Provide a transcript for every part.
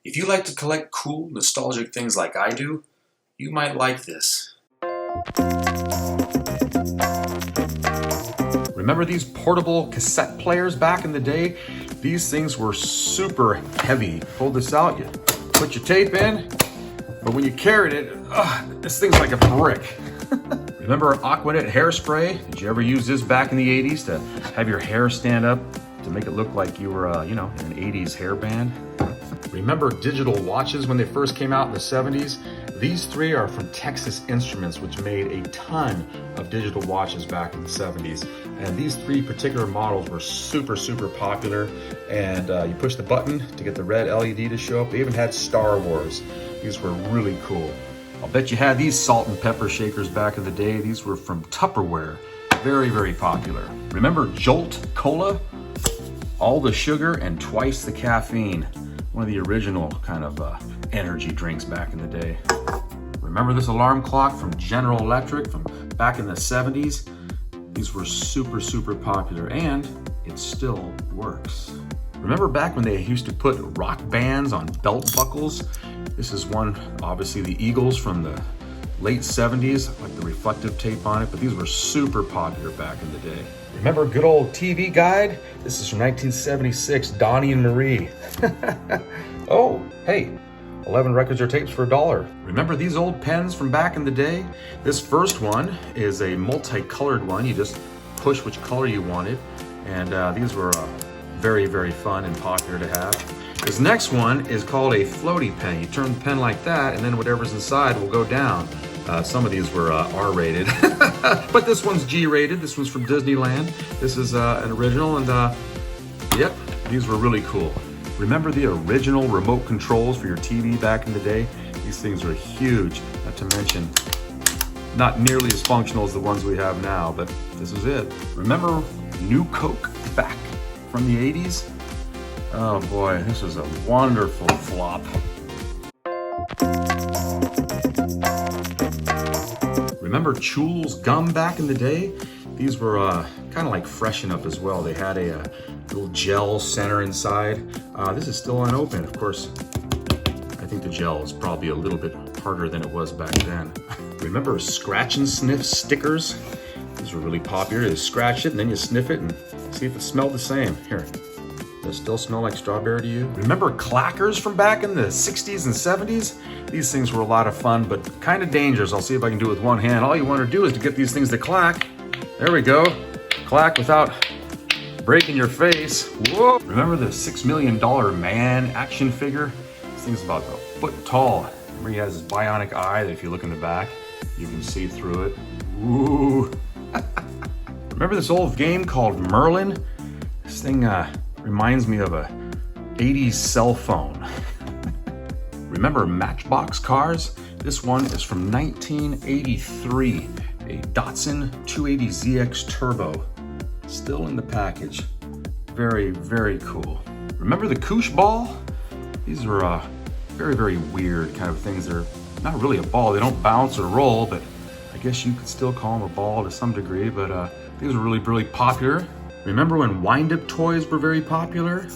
If you like to collect cool, nostalgic things like I do, you might like this. Remember these portable cassette players back in the day? These things were super heavy. Pull this out, you put your tape in, but when you carried it, this thing's like a brick. Remember Aquanet hairspray? Did you ever use this back in the 80s to have your hair stand up to make it look like you were, in an 80s hair band? Remember digital watches when they first came out in the 70s? These three are from Texas Instruments, which made a ton of digital watches back in the 70s. And these three particular models were super, super popular. And you push the button to get the red LED to show up. They even had Star Wars. These were really cool. I'll bet you had these salt and pepper shakers back in the day. These were from Tupperware. Very, very popular. Remember Jolt Cola? All the sugar and twice the caffeine. One of the original kind of energy drinks back in the day. Remember this alarm clock from General Electric from back in the 70s? These were super, super popular, and it still works. Remember back when they used to put rock bands on belt buckles? This is one, obviously the Eagles from the late 70s, like the reflective tape on it, but these were super popular back in the day. Remember good old TV Guide? This is from 1976, Donnie and Marie. Oh, hey, 11 records or tapes for $1. Remember these old pens from back in the day? This first one is a multicolored one. You just push which color you wanted. And these were very, very fun and popular to have. This next one is called a floaty pen. You turn the pen like that, and then whatever's inside will go down. Some of these were R-rated, but this one's G-rated. This one's from Disneyland. This is an original, and yep, these were really cool. Remember the original remote controls for your TV back in the day? These things were huge, not to mention not nearly as functional as the ones we have now, but this is it. Remember New Coke back from the 80s? Oh boy, this was a wonderful flop. Remember Chewel's gum back in the day? These were kind of like Freshen Up as well. They had a little gel center inside. This is still unopened. Of course, I think the gel is probably a little bit harder than it was back then. Remember Scratch and Sniff stickers? These were really popular. You scratch it and then you sniff it and see if it smelled the same. Here, does it still smell like strawberry to you? Remember clackers from back in the 60s and 70s? These things were a lot of fun, but kind of dangerous. I'll see if I can do it with one hand. All you want to do is to get these things to clack. There we go. Clack without breaking your face. Whoa! Remember the $6 Million Man action figure? This thing's about a foot tall. Remember he has his bionic eye that if you look in the back, you can see through it. Ooh. Remember this old game called Merlin? This thing reminds me of a 80s cell phone. Remember Matchbox cars? This one is from 1983, a Datsun 280ZX Turbo. Still in the package. Very, very cool. Remember the Koosh ball? These were very, very weird kind of things. They're not really a ball. They don't bounce or roll, but I guess you could still call them a ball to some degree, but these were really, really popular. Remember when wind-up toys were very popular?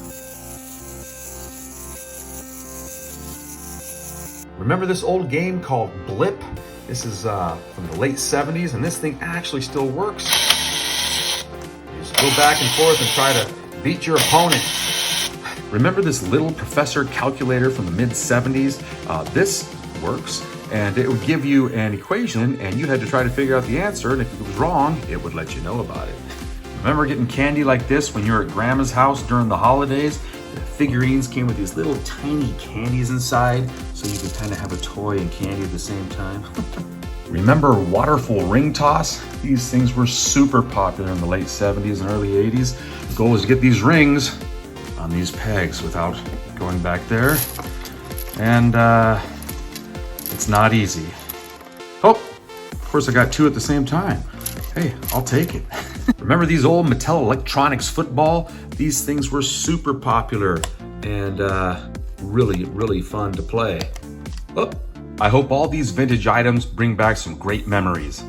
Remember this old game called Blip? This is from the late 70s, and this thing actually still works. You just go back and forth and try to beat your opponent. Remember this little professor calculator from the mid-70s? This works, and it would give you an equation, and you had to try to figure out the answer, and if it was wrong, it would let you know about it. Remember getting candy like this when you were at Grandma's house during the holidays? The figurines came with these little tiny candies inside, so you could kind of have a toy and candy at the same time. Remember waterful ring toss? These things were super popular in the late 70s and early 80s. The goal was to get these rings on these pegs without going back there. And it's not easy. Oh, of course I got two at the same time. Hey, I'll take it. Remember these old Mattel Electronics football? These things were super popular and really, really fun to play. Oh, I hope all these vintage items bring back some great memories.